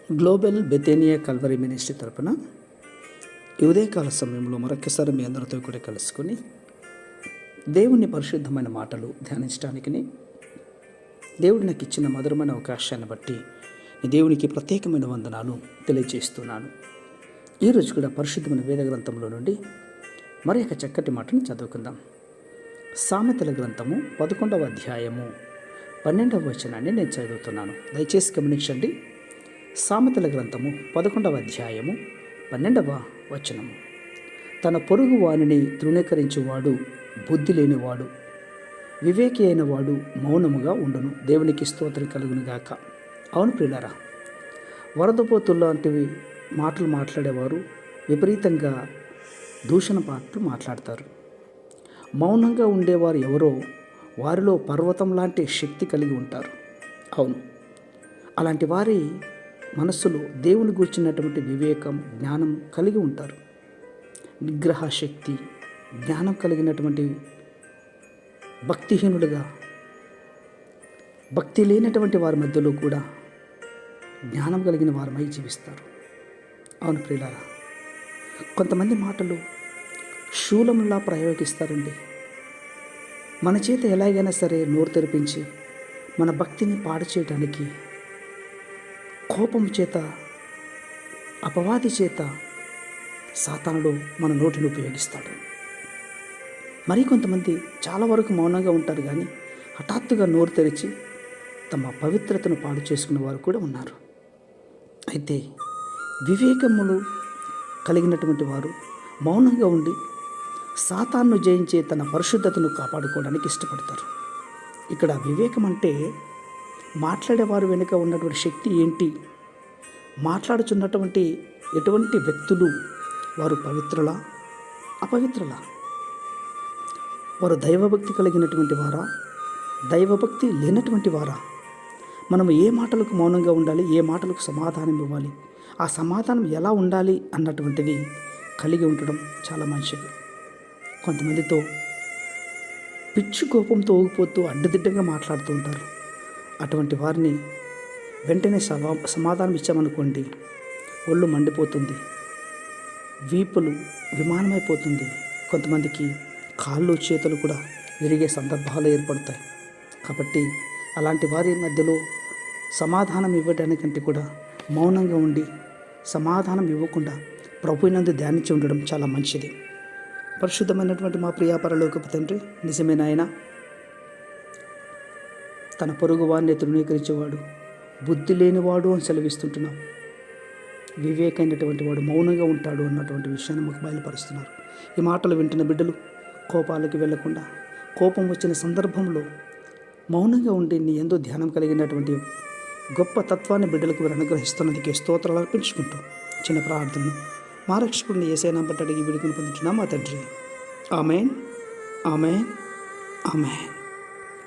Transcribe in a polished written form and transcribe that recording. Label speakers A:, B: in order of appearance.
A: Global బెతేనియా Calvary ministry తరపున ఈ ఉదయకాల సమయంలో మరొకసారి మీ అందరితో కూడా కలుసుకొని దేవుని పరిశుద్ధమైన మాటలు ధ్యానించడానికి దేవుడు నాకు ఇచ్చిన మధురమైన అవకాశాన్ని బట్టి దేవునికి ప్రత్యేకమైన వందనాలు తెలియజేస్తున్నాను. ఈరోజు కూడా పరిశుద్ధమైన వేద గ్రంథంలో నుండి మరి ఒక చక్కటి మాటను చదువుకుందాం. సామెతల గ్రంథము 11వ అధ్యాయము 12వ వచనాన్ని నేను చదువుతున్నాను. దయచేసి గమనించండి. సామెతల గ్రంథము 11వ అధ్యాయము 12వ వచనము. తన పొరుగు వానిని తృణీకరించువాడు బుద్ధి లేనివాడు, వివేకి అయిన వాడు మౌనముగా ఉండును. దేవునికి స్తోత్రం కలుగునుగాక. అవును ప్రియులారా, వరదపోతుల్లాంటివి మాటలు మాట్లాడేవారు విపరీతంగా దూషణ పాటలు మాట్లాడతారు. మౌనంగా ఉండేవారు ఎవరో వారిలో పర్వతం లాంటి శక్తి కలిగి ఉంటారు. అవును, అలాంటి వారి మనస్సులో దేవుని గూర్చినటువంటి వివేకం, జ్ఞానం కలిగి ఉంటారు. నిగ్రహ శక్తి, జ్ఞానం కలిగినటువంటి భక్తిహీనులుగా, భక్తి లేనటువంటి వారి మధ్యలో కూడా జ్ఞానం కలిగిన వారమై జీవిస్తారు. అవును ప్రియులారా, కొంతమంది మాటలు శూలంలా ప్రయోగిస్తారండి. మన చేత ఎలాగైనా సరే నోరు తెరిపించి మన భక్తిని పాడు చేయడానికి, కోపం చేత, అపవాది చేత సాతానుడు మన నోటిని ఉపయోగిస్తాడు. మరికొంతమంది చాలా వరకు మౌనంగా ఉంటారు, కానీ హఠాత్తుగా నోరు తెరిచి తమ పవిత్రతను పాడు చేసుకునే వారు కూడా ఉన్నారు. అయితే వివేకములు కలిగినటువంటి వారు మౌనంగా ఉండి సాతాన్ను జయించే తన పరిశుద్ధతను కాపాడుకోవడానికి ఇష్టపడతారు. ఇక్కడ వివేకం అంటే మాట్లాడేవారు వెనుక ఉన్నటువంటి శక్తి ఏంటి, మాట్లాడుచున్నటువంటి ఎటువంటి వ్యక్తులు, వారు పవిత్రులా అపవిత్రులా, వారు దైవభక్తి కలిగినటువంటి వారా, దైవభక్తి లేనటువంటి వారా, మనము ఏ మాటలకు మౌనంగా ఉండాలి, ఏ మాటలకు సమాధానం ఇవ్వాలి, ఆ సమాధానం ఎలా ఉండాలి అన్నటువంటిది కలిగి ఉండడం చాలా మంచిది. కొంతమందితో పిచ్చి కోపంతో ఊగిపోతూ అడ్డదిడ్డంగా మాట్లాడుతూ ఉంటారు. అటువంటి వారిని వెంటనే సమాధానం ఇచ్చామనుకోండి, ఒళ్ళు మండిపోతుంది, వీపులు విమానమైపోతుంది. కొంతమందికి కాళ్ళు చేతులు కూడా విరిగే సందర్భాలు ఏర్పడతాయి. కాబట్టి అలాంటి వారి మధ్యలో సమాధానం ఇవ్వడానికంటే కూడా మౌనంగా ఉండి సమాధానం ఇవ్వకుండా ప్రభువునందు ధ్యానించి ఉండడం చాలా మంచిది. పరిశుద్ధమైనటువంటి మా ప్రియ పరలోకపు తండ్రి, నిజమే నాయనా, తన పొరుగు వారిని తృణీకరించేవాడు బుద్ధి లేనివాడు అని సెలవిస్తుంటున్నాం. వివేకైనటువంటి వాడు మౌనంగా ఉంటాడు అన్నటువంటి విషయాన్ని మాకు బయలుపరుస్తున్నారు. ఈ మాటలు వింటున్న బిడ్డలు కోపాలకి వెళ్లకుండా, కోపం వచ్చిన సందర్భంలో మౌనంగా ఉండి నీ యందు ధ్యానం కలిగినటువంటి గొప్ప తత్వాన్ని బిడ్డలకు మీరు అనుగ్రహిస్తున్నందుకే స్తోత్రాలు అర్పించుకుంటూ చిన్న ప్రార్థనను మా రక్షకుడిని యేసయ్య నామమున అడిగి వేడుకొని పొందుతున్నాం మా తండ్రి. ఆమేన్, ఆమేన్, ఆమేన్.